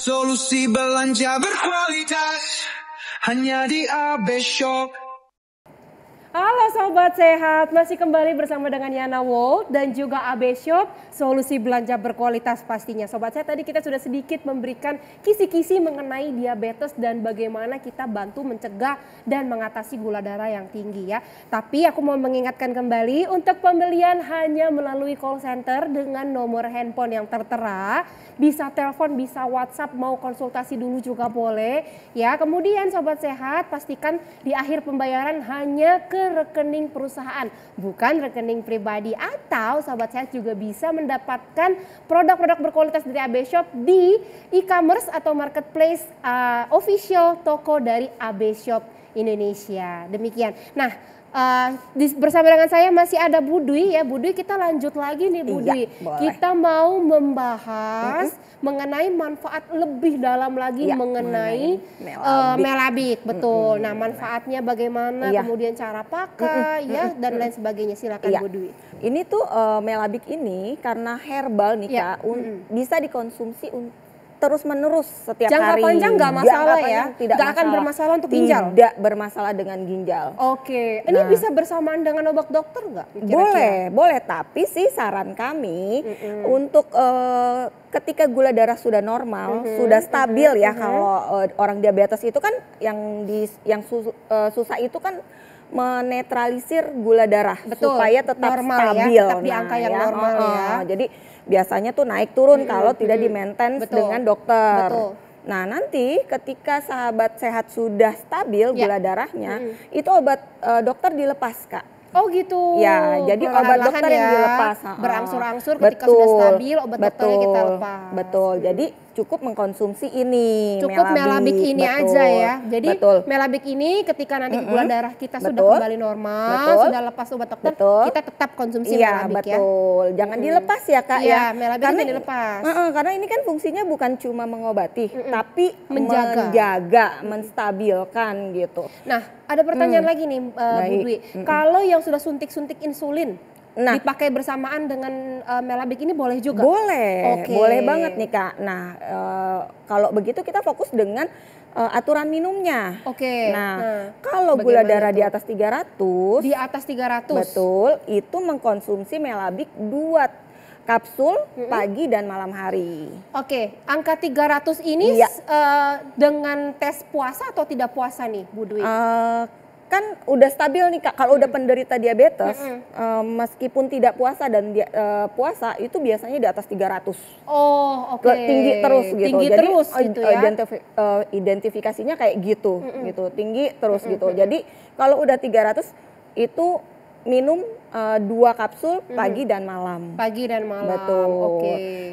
Solusi belanja berkualitas hanya di AB Shop. Halo Sobat Sehat, masih kembali bersama dengan Yana World dan juga AB Shop, solusi belanja berkualitas pastinya. Sobat Sehat, tadi kita sudah sedikit memberikan kisi-kisi mengenai diabetes dan bagaimana kita bantu mencegah dan mengatasi gula darah yang tinggi ya. Tapi aku mau mengingatkan kembali untuk pembelian hanya melalui call center dengan nomor handphone yang tertera. Bisa telepon, bisa WhatsApp, mau konsultasi dulu juga boleh ya. Kemudian Sobat Sehat, pastikan di akhir pembayaran hanya ke rekening perusahaan, bukan rekening pribadi. Atau Sobat Sehat juga bisa mendapatkan produk-produk berkualitas dari AB Shop di e-commerce atau marketplace official toko dari AB Shop Indonesia. Demikian. Nah, bersama dengan saya masih ada Bu Dwi ya. Bu Dwi, kita lanjut lagi nih Bu Dwi. Kita mau membahas mengenai manfaat lebih dalam lagi mengenai melabik. Betul. Nah, manfaatnya bagaimana, kemudian cara pakai ya dan lain sebagainya. Silakan Bu Dwi. Ini tuh melabik ini karena herbal nih Kak, bisa dikonsumsi terus menerus setiap hari. Jangka panjang nggak masalah ya? Nggak akan bermasalah untuk ginjal? Tidak bermasalah dengan ginjal. Oke, ini bisa bersamaan dengan obat dokter nggak? Boleh. Tapi sih saran kami untuk ketika gula darah sudah normal, sudah stabil ya. Kalau orang diabetes itu kan yang susah itu kan menetralisir gula darah. Betul, supaya tetap normal, stabil. Ya, tetap di angka yang normal ya. Jadi biasanya tuh naik turun kalau tidak di-maintain dengan dokter. Betul. Nah, nanti ketika sahabat sehat sudah stabil gula darahnya, itu obat dokter dilepas, Kak. Oh gitu. Ya, jadi obat dokter yang dilepas. Berangsur-angsur ketika sudah stabil, obat dokternya kita lepas. Betul. Jadi cukup mengkonsumsi ini. Cukup melabik ini aja ya. Jadi melabik ini ketika nanti gula darah kita sudah kembali normal, sudah lepas obat dokter, kita tetap konsumsi melabik ya. Betul. Jangan dilepas ya Kak ya. Melabik karena ini dilepas. Karena ini kan fungsinya bukan cuma mengobati, tapi menjaga, menstabilkan gitu. Nah, ada pertanyaan lagi nih Bu Dwi. Kalau yang sudah suntik-suntik insulin, dipakai bersamaan dengan melabik ini boleh juga? Boleh, boleh banget nih Kak. Nah, kalau begitu kita fokus dengan aturan minumnya. Nah, kalau gula darah di atas 300. Di atas 300? Betul, itu mengkonsumsi melabik 2 kapsul pagi dan malam hari. Angka 300 ini dengan tes puasa atau tidak puasa nih Bu Dwi? Kan udah stabil nih Kak, kalau udah penderita diabetes, meskipun tidak puasa dan puasa itu biasanya di atas 300. Tinggi terus gitu. Tinggi jadi terus gitu ya. Identifikasinya kayak gitu, tinggi terus gitu. Jadi kalau udah 300 itu minum 2 kapsul pagi dan malam. Pagi dan malam. Betul.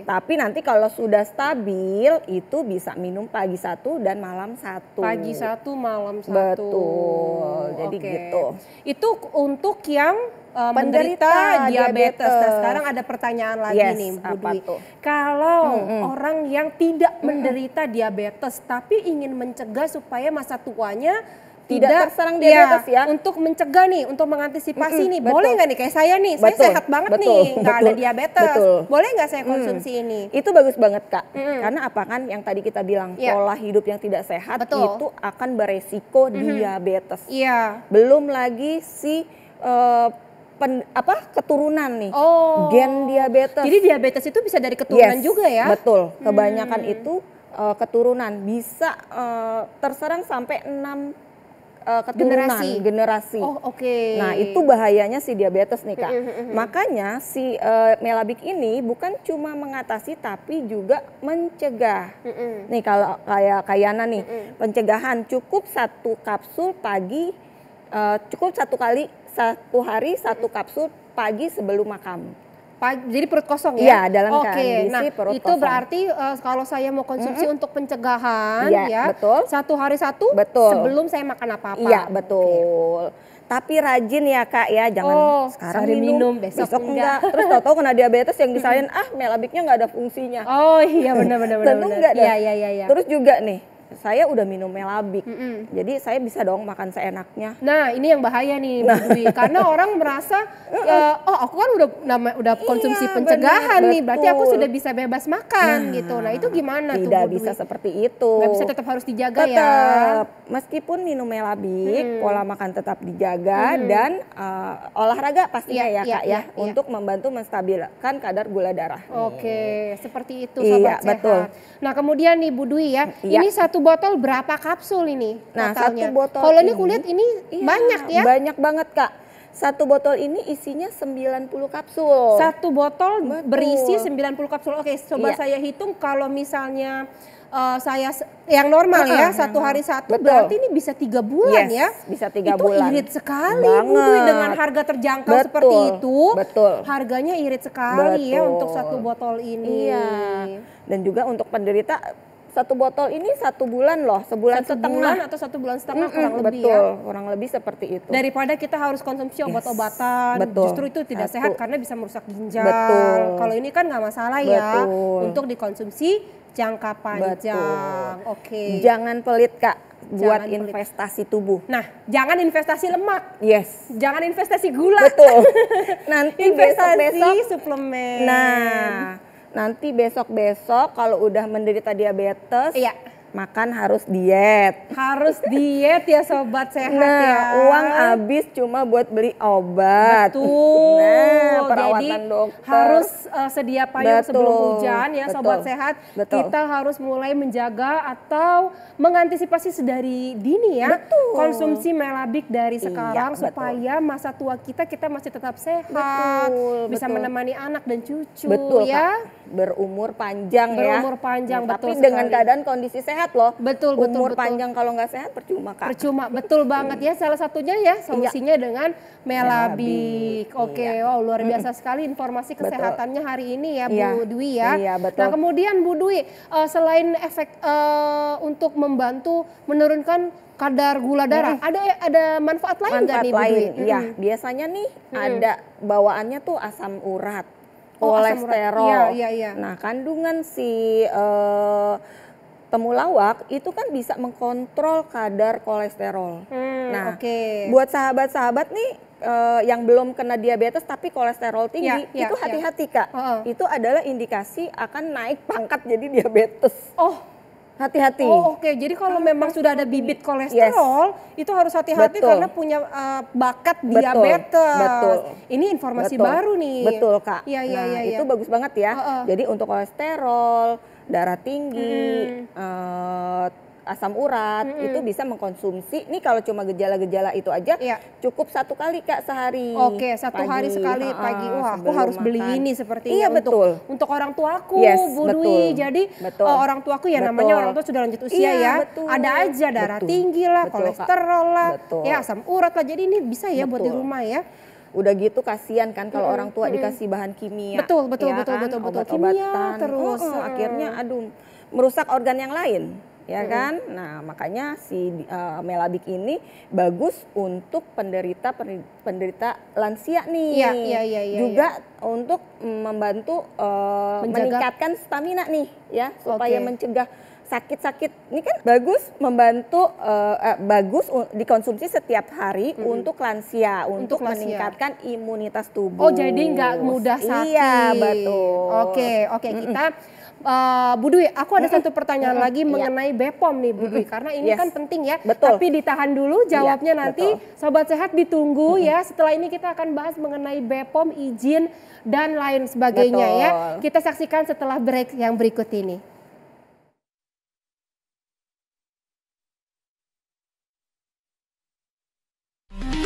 Tapi nanti kalau sudah stabil itu bisa minum pagi 1 dan malam 1. Pagi 1, malam 1. Betul. Jadi gitu. Itu untuk yang penderita diabetes. Nah, sekarang ada pertanyaan lagi nih Bu Dwi. Kalau orang yang tidak menderita diabetes tapi ingin mencegah supaya masa tuanya tidak terserang diabetes ya. Untuk mencegah nih, untuk mengantisipasi nih, boleh nggak nih kayak saya nih, saya sehat banget nih, nggak ada diabetes, boleh nggak saya konsumsi ini? Itu bagus banget Kak, karena apa kan yang tadi kita bilang pola hidup yang tidak sehat itu akan beresiko diabetes. Belum lagi si keturunan nih, gen diabetes. Jadi diabetes itu bisa dari keturunan juga ya? Betul, kebanyakan itu keturunan bisa terserang sampai 6 generasi. Nah, itu bahayanya si diabetes nih Kak. Makanya si melabik ini bukan cuma mengatasi tapi juga mencegah. Nih kalau kayak Yana nih, pencegahan cukup 1 kapsul pagi, cukup 1 hari 1 kapsul pagi sebelum makan. Jadi perut kosong ya? Iya, dalam kondisi perut kosong. Itu berarti kalau saya mau konsumsi untuk pencegahan ya, betul. 1 hari 1 sebelum saya makan apa-apa. Iya, betul. Tapi rajin ya Kak ya, jangan sekarang minum, besok enggak. Terus tahu-tahu kena diabetes yang disalahin, melabiknya nggak ada fungsinya. Oh iya, benar. Tentu enggak dah. Iya. Terus juga nih, saya udah minum Melabik. Jadi saya bisa dong makan seenaknya. Nah, ini yang bahaya nih, Bu Dwi. Karena orang merasa, oh aku kan udah konsumsi pencegahan bener, nih, berarti aku betul. sudah bisa bebas makan gitu. Nah, itu gimana tuh, Tidak Bu bisa Dwi? seperti itu. Nggak bisa, tetap harus dijaga ya. Tetap, meskipun minum Melabik, pola makan tetap dijaga dan olahraga pastinya Iya, ya iya, Kak iya, ya, untuk membantu menstabilkan kadar gula darah. Oke, seperti itu Iya, Sobat Sehat. betul. Nah, kemudian nih Bu Dwi ya, Iya. ini satu botol berapa kapsul ini Nah, totalnya? satu botol Kalau ini ini, kulihat ini Iya, banyak ya. banyak banget Kak. Satu botol ini isinya 90 kapsul. Satu botol Betul. berisi 90 kapsul. Oke, coba Iya. saya hitung kalau misalnya yang normal ya, satu hari satu, Betul. berarti ini bisa 3 bulan ya. Bisa 3 Itu bulan. irit sekali Bu Dwi, dengan harga terjangkau Betul, seperti itu. betul. Harganya irit sekali ya Betul. untuk satu botol ini. Iya. Dan juga untuk penderita satu botol ini 1 bulan loh, sebulan Satu setengah. bulan atau 1 bulan setengah kurang lebih betul, ya. kurang lebih seperti itu. Daripada kita harus konsumsi obat-obatan, betul. justru itu tidak Satu. sehat karena bisa merusak ginjal. Betul. Kalau ini kan nggak masalah ya, Betul. untuk dikonsumsi jangka panjang. Oke. Jangan pelit Kak buat Jangan pelit. investasi tubuh. Nah, jangan investasi lemak, Yes. jangan investasi gula. Betul. Nanti Investasi besok-besok. suplemen. Nah, nanti besok-besok kalau udah menderita diabetes, Iya. makan harus diet. Harus diet ya Sobat Sehat Nah, ya. uang habis cuma buat beli obat. Betul. Nah, perawatan Jadi dokter. harus sedia payung Betul, sebelum hujan ya betul, Sobat Sehat. betul. Kita harus mulai menjaga atau mengantisipasi sedari dini ya. Betul. Konsumsi Melabik dari Iya, sekarang betul. supaya masa tua kita masih tetap sehat. Betul, Bisa betul. menemani anak dan cucu Betul ya. Kak, berumur panjang ya. Berumur panjang, Nah, betul tapi dengan sekali. keadaan kondisi sehat loh. Betul, betul, Umur betul. panjang kalau nggak sehat percuma Kak. Percuma, betul banget ya. Salah satunya ya solusinya dengan Melabik. Oke, Iya. wow luar biasa sekali informasi kesehatannya hari ini ya Bu Iya. Dwi ya. Iya, betul. Nah kemudian Bu Dwi, selain efek untuk membantu menurunkan kadar gula darah, ada manfaat lain nggak Manfaat nih Bu Dwi? lain, iya. Biasanya nih ada bawaannya tuh asam urat, Oh, asam urat. kolesterol. Iya, iya, iya. Nah, kandungan si temulawak itu kan bisa mengkontrol kadar kolesterol. Nah, Oke. buat sahabat-sahabat nih yang belum kena diabetes tapi kolesterol tinggi, Iya, itu iya. hati-hati Kak. Heeh. Itu adalah indikasi akan naik pangkat jadi diabetes. Oh. Hati-hati. Oh oke, jadi kalau memang sudah ada bibit kolesterol, itu harus hati-hati Betul. karena punya bakat diabetes. Betul. Ini informasi Betul. baru nih. Betul Kak. Iya, iya, Nah, iya. itu bagus banget ya. Heeh. Jadi untuk kolesterol, darah tinggi, asam urat itu bisa mengkonsumsi. Ini kalau cuma gejala-gejala itu aja Iya. cukup 1 kali Kak sehari. Oke, 1 hari sekali pagi. Wah, aku harus beli ini sepertinya Iya, betul. untuk orang tuaku, Yes, Bu betul. Dwi. Jadi Betul. orang tuaku ya namanya Betul. orang tua sudah lanjut usia Iya, ya. betul. Ada aja darah Betul. tinggi lah, Betul, Kak. kolesterol lah, Betul. ya asam urat lah. Jadi ini bisa ya buat di Betul. rumah ya. Udah gitu kasihan kan kalau orang tua dikasih bahan kimia. Betul, betul, ya betul, kan? betul, betul. Obat-obatan. Kimia terus. Akhirnya aduh merusak organ yang lain. Ya kan, nah makanya si Melabik ini bagus untuk penderita lansia nih, Iya, juga untuk membantu meningkatkan stamina nih, ya supaya Oke. mencegah sakit-sakit. Ini kan bagus membantu, bagus dikonsumsi setiap hari untuk lansia, untuk lansia. meningkatkan imunitas tubuh. Oh jadi nggak mudah sakit. Iya betul. Oke kita. Bu Dwi, aku ada satu pertanyaan lagi Iya. mengenai BPOM nih Bu Dwi, karena ini Yes. kan penting ya. Betul. Tapi ditahan dulu jawabnya Iya, nanti. betul. Sobat Sehat ditunggu ya. Setelah ini kita akan bahas mengenai BPOM, izin dan lain sebagainya ya. Betul. Kita saksikan setelah break yang berikut ini.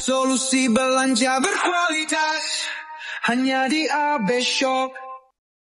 Solusi belanja berkualitas hanya di AB Shop.